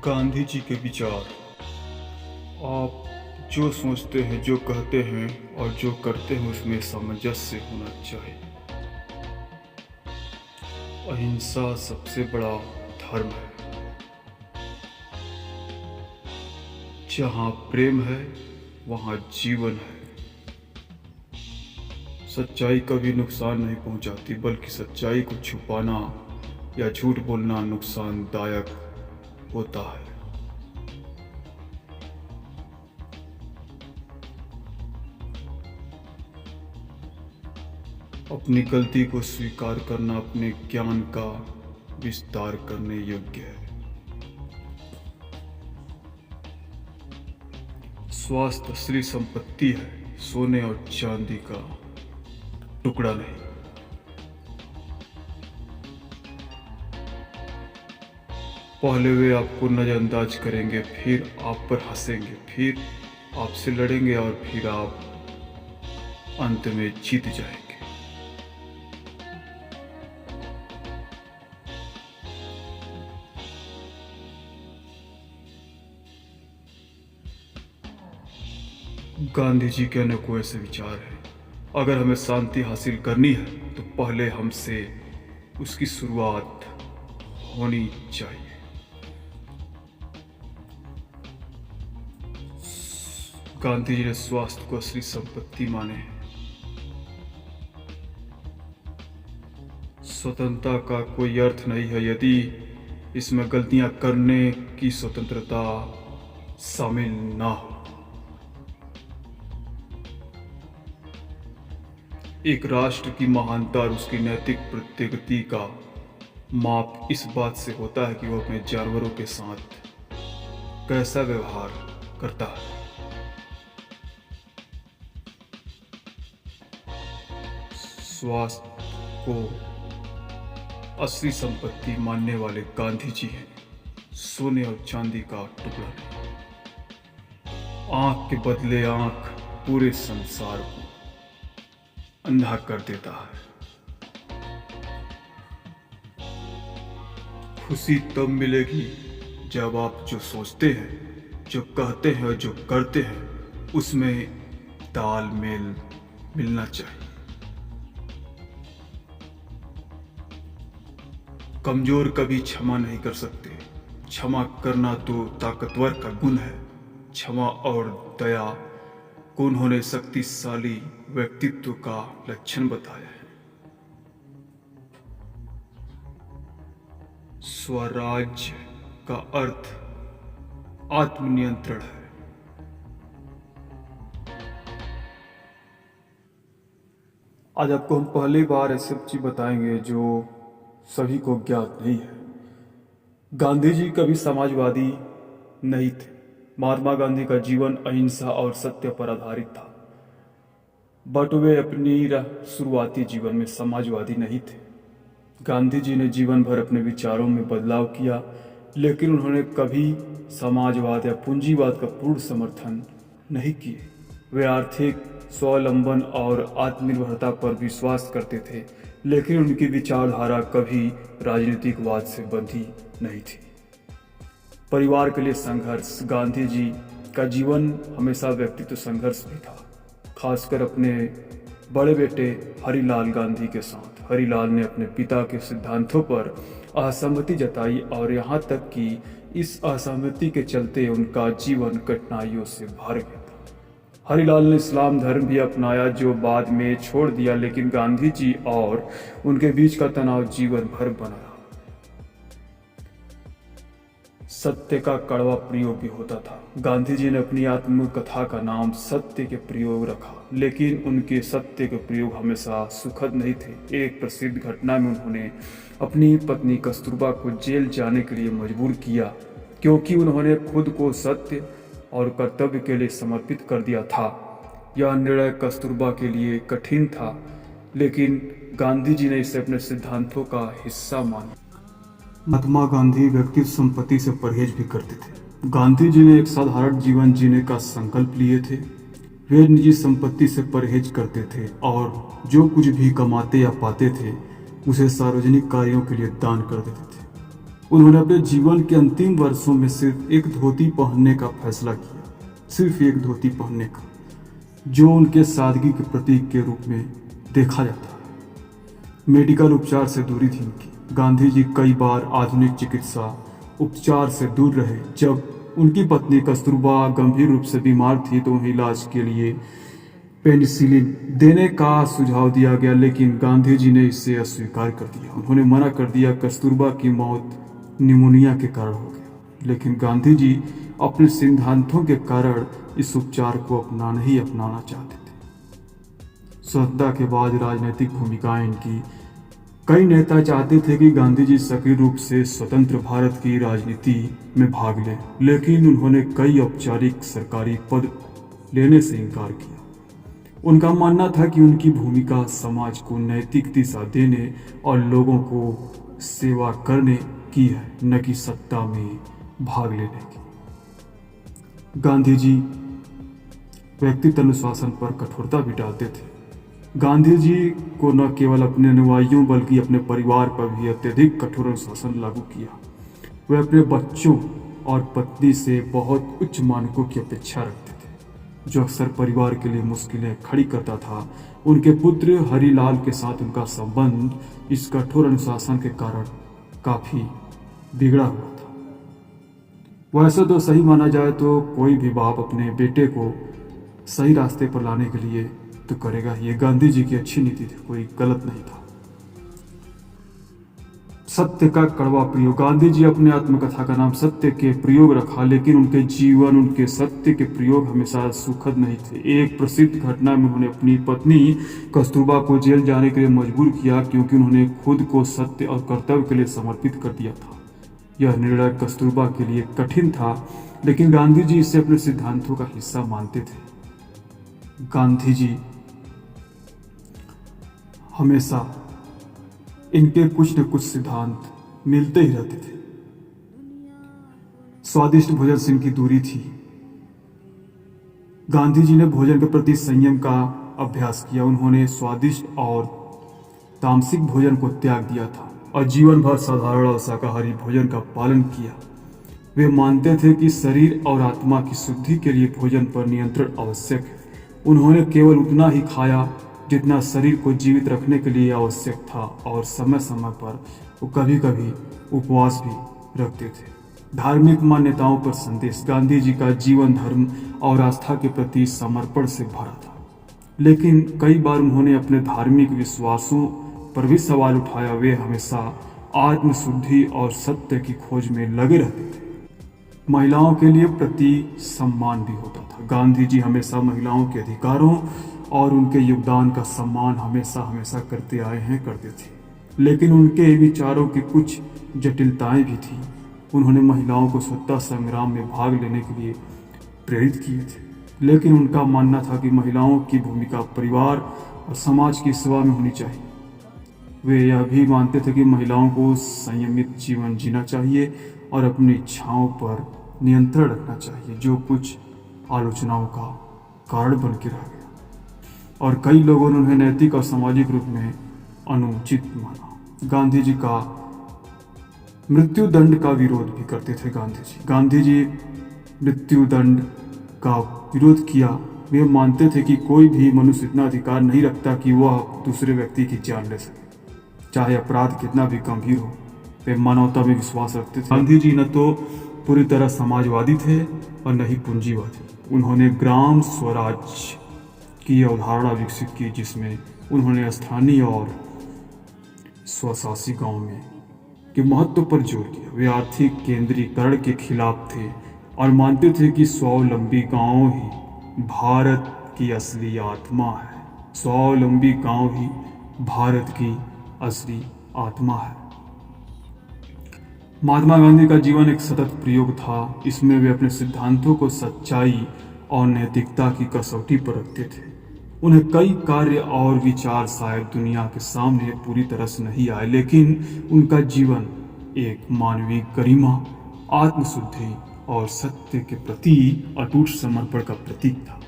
गांधी जी के विचार। आप जो सोचते हैं, जो कहते हैं और जो करते हैं उसमें सामंजस्य होना चाहिए। अहिंसा सबसे बड़ा धर्म है। जहाँ प्रेम है वहाँ जीवन है। सच्चाई कभी नुकसान नहीं पहुंचाती, बल्कि सच्चाई को छुपाना या झूठ बोलना नुकसानदायक होता है। अपनी गलती को स्वीकार करना अपने ज्ञान का विस्तार करने योग्य है। स्वास्थ्य असली संपत्ति है, सोने और चांदी का टुकड़ा नहीं। पहले वे आपको नजरअंदाज करेंगे, फिर आप पर हंसेंगे, फिर आपसे लड़ेंगे और फिर आप अंत में जीत जाएंगे। गांधी जी के अनेकों ऐसे विचार हैं। अगर हमें शांति हासिल करनी है तो पहले हमसे उसकी शुरुआत होनी चाहिए। गांधी जी ने स्वास्थ्य को असली संपत्ति माने हैं। स्वतंत्रता का कोई अर्थ नहीं है यदि इसमें गलतियां करने की स्वतंत्रता शामिल ना हो। एक राष्ट्र की महानता और उसकी नैतिक प्रगति का माप इस बात से होता है कि वो अपने जानवरों के साथ कैसा व्यवहार करता है। स्वास्थ्य को असली संपत्ति मानने वाले गांधी जी हैं, सोने और चांदी का टुकड़ा नहीं। आंख के बदले आंख पूरे संसार को अंधा कर देता है। खुशी तब मिलेगी जब आप जो सोचते हैं, जो कहते हैं और जो करते हैं उसमें तालमेल मिलना चाहिए। कमजोर कभी क्षमा नहीं कर सकते। क्षमा करना तो ताकतवर का गुण है। क्षमा और दया को उन्होंने शक्तिशाली व्यक्तित्व का लक्षण बताया है। स्वराज्य का अर्थ आत्मनियंत्रण है। आज आपको हम पहली बार ऐसी चीज बताएंगे जो सभी को ज्ञात नहीं है। गांधी जी कभी समाजवादी नहीं थे। महात्मा गांधी का जीवन अहिंसा और सत्य पर आधारित था, बट वे अपनी शुरुआती जीवन में समाजवादी नहीं थे। गांधी जी ने जीवन भर अपने विचारों में बदलाव किया, लेकिन उन्होंने कभी समाजवाद या पूंजीवाद का पूर्ण समर्थन नहीं किए। वे आर्थिक स्वावलंबन और आत्मनिर्भरता पर विश्वास करते थे, लेकिन उनकी विचारधारा कभी राजनीतिकवाद से बंधी नहीं थी। परिवार के लिए संघर्ष। गांधी जी का जीवन हमेशा व्यक्तित्व संघर्ष भी था, खासकर अपने बड़े बेटे हरिलाल गांधी के साथ। हरिलाल ने अपने पिता के सिद्धांतों पर असहमति जताई और यहाँ तक कि इस असहमति के चलते उनका जीवन कठिनाइयों से भर गया था। हरिलाल ने इस्लाम धर्म भी अपनाया जो बाद में छोड़ दिया, लेकिन गांधी जी और उनके बीच का तनाव जीवन भर बना रहा। सत्य का कड़वा प्रयोग भी होता था। गांधी जी ने अपनी आत्मकथा का नाम सत्य के प्रयोग रखा, लेकिन उनके सत्य के प्रयोग हमेशा सुखद नहीं थे। एक प्रसिद्ध घटना में उन्होंने अपनी पत्नी कस्तूरबा को जेल जाने के लिए मजबूर किया, क्योंकि उन्होंने खुद को सत्य और कर्तव्य के लिए समर्पित कर दिया था। यह निर्णय कस्तूरबा के लिए कठिन था, लेकिन गांधी जी ने इसे अपने सिद्धांतों का हिस्सा माना। महात्मा गांधी व्यक्तिगत संपत्ति से परहेज भी करते थे। गांधी जी ने एक साधारण जीवन जीने का संकल्प लिए थे। वे निजी संपत्ति से परहेज करते थे और जो कुछ भी कमाते या पाते थे उसे सार्वजनिक कार्यों के लिए दान कर देते थे। उन्होंने अपने जीवन के अंतिम वर्षों में सिर्फ एक धोती पहनने का फैसला किया, सिर्फ एक धोती पहनने का, जो उनके सादगी के प्रतीक के रूप में देखा जाता है। मेडिकल उपचार से दूरी थी उनकी। गांधी जी कई बार आधुनिक चिकित्सा उपचार से दूर रहे। जब उनकी पत्नी कस्तूरबा गंभीर रूप से बीमार थी तो उन्हें इलाज के लिए पेनिसिलिन देने का सुझाव दिया गया, लेकिन गांधी जी ने इसे अस्वीकार कर दिया। उन्होंने मना कर दिया। कस्तूरबा की मौत निमोनिया के कारण हो गया, लेकिन गांधी जी अपने सिद्धांतों के कारण इस उपचार को अपनाना चाहते थे। स्वतंत्रता के बाद राजनीतिक भूमिकाएं इनकी। कई नेता चाहते थे कि गांधी जी सक्रिय रूप से स्वतंत्र भारत की राजनीति में भाग लें, लेकिन उन्होंने कई औपचारिक सरकारी पद लेने से इनकार किया। उनका मानना था कि उनकी भूमिका समाज को नैतिक दिशा देने और लोगों को सेवा करने की है, न कि सत्ता में भाग लेने की। गांधी जी व्यक्तिगत अनुशासन पर कठोरता भी डालते थे। गांधी जी को न केवल अपने अनुयायियों बल्कि अपने परिवार पर भी अत्यधिक कठोर अनुशासन लागू किया। वे अपने बच्चों और पत्नी से बहुत उच्च मानकों की अपेक्षा रखते थे, जो अक्सर परिवार के लिए मुश्किलें खड़ी करता था। उनके पुत्र हरिलाल के साथ उनका संबंध इस कठोर अनुशासन के कारण काफी बिगड़ा हुआ था। वैसे तो सही माना जाए तो कोई भी बाप अपने बेटे को सही रास्ते पर लाने के लिए तो करेगा। ये गांधी जी की अच्छी नीति थी, कोई गलत नहीं था। सत्य का कड़वा प्रयोग। गांधी जी अपने आत्मकथा का नाम सत्य के प्रयोग रखा, लेकिन उनके जीवन उनके सत्य के प्रयोग हमेशा सुखद नहीं थे। एक प्रसिद्ध घटना में उन्होंने अपनी पत्नी कस्तूरबा को जेल जाने के लिए मजबूर किया, क्योंकि उन्होंने खुद को सत्य और कर्तव्य के लिए समर्पित कर दिया था। यह निर्णय कस्तूरबा के लिए कठिन था, लेकिन गांधी जी इसे अपने सिद्धांतों का हिस्सा मानते थे। गांधी जी हमेशा इनके कुछ न कुछ सिद्धांत मिलते ही रहते थे। स्वादिष्ट भोजन से इनकी दूरी थी। गांधी जी ने भोजन के प्रति संयम का अभ्यास किया। उन्होंने स्वादिष्ट और तामसिक भोजन को त्याग दिया था और जीवन भर साधारण और शाकाहारी भोजन का पालन किया। वे मानते थे कि शरीर और आत्मा की शुद्धि के लिए भोजन पर नियंत्रण आवश्यक है। उन्होंने केवल उतना ही खाया जितना शरीर को जीवित रखने के लिए आवश्यक था, और समय समय पर वो कभी कभी उपवास भी रखते थे। धार्मिक मान्यताओं पर संदेश। गांधी जी का जीवन धर्म और आस्था के प्रति समर्पण से भरा था, लेकिन कई बार उन्होंने अपने धार्मिक विश्वासों पर भी सवाल उठाया। वे हमेशा आत्मशुद्धि और सत्य की खोज में लगे रहते थे। महिलाओं के लिए प्रति सम्मान भी होता था। गांधी जी हमेशा महिलाओं के अधिकारों और उनके योगदान का सम्मान हमेशा करते थे, लेकिन उनके विचारों की कुछ जटिलताएं भी थी। उन्होंने महिलाओं को स्वतंत्रता संग्राम में भाग लेने के लिए प्रेरित किए थे, लेकिन उनका मानना था कि महिलाओं की भूमिका परिवार और समाज की सेवा में होनी चाहिए। वे यह भी मानते थे कि महिलाओं को संयमित जीवन जीना चाहिए और अपनी इच्छाओं पर नियंत्रण रखना चाहिए, जो कुछ आलोचनाओं का कारण बन के रह गया, और कई लोगों ने उन्हें नैतिक और सामाजिक रूप में अनुचित माना। गांधी जी का मृत्यु दंड का विरोध भी करते थे। गांधी जी मृत्यु दंड का विरोध किया। वे मानते थे कि कोई भी मनुष्य इतना अधिकार नहीं रखता कि वह दूसरे व्यक्ति की जान ले सके, चाहे अपराध कितना भी गंभीर हो। वे मानवता में विश्वास रखते थे। गांधी जी न तो पूरी तरह समाजवादी थे और न ही पूंजीवादी। उन्होंने ग्राम स्वराज की अवधारणा विकसित की, जिसमें उन्होंने स्थानीय और स्वशासी गांव में के महत्व पर जोर दिया। वे आर्थिक केंद्रीकरण के खिलाफ थे और मानते थे कि स्वावलंबी गांव ही भारत की असली आत्मा है। स्वावलंबी गांव ही भारत की असली आत्मा है। महात्मा गांधी का जीवन एक सतत प्रयोग था। इसमें वे अपने सिद्धांतों को सच्चाई और नैतिकता की कसौटी पर रखते थे। उन्हें कई कार्य और विचार शायद दुनिया के सामने पूरी तरह से नहीं आए, लेकिन उनका जीवन एक मानवीय गरिमा, आत्मशुद्धि और सत्य के प्रति अटूट समर्पण का प्रतीक था।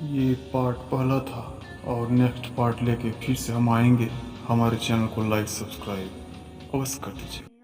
ये पार्ट पहला था और नेक्स्ट पार्ट लेके फिर से हम आएंगे। हमारे चैनल को लाइक सब्सक्राइब अवश्य कर दीजिए।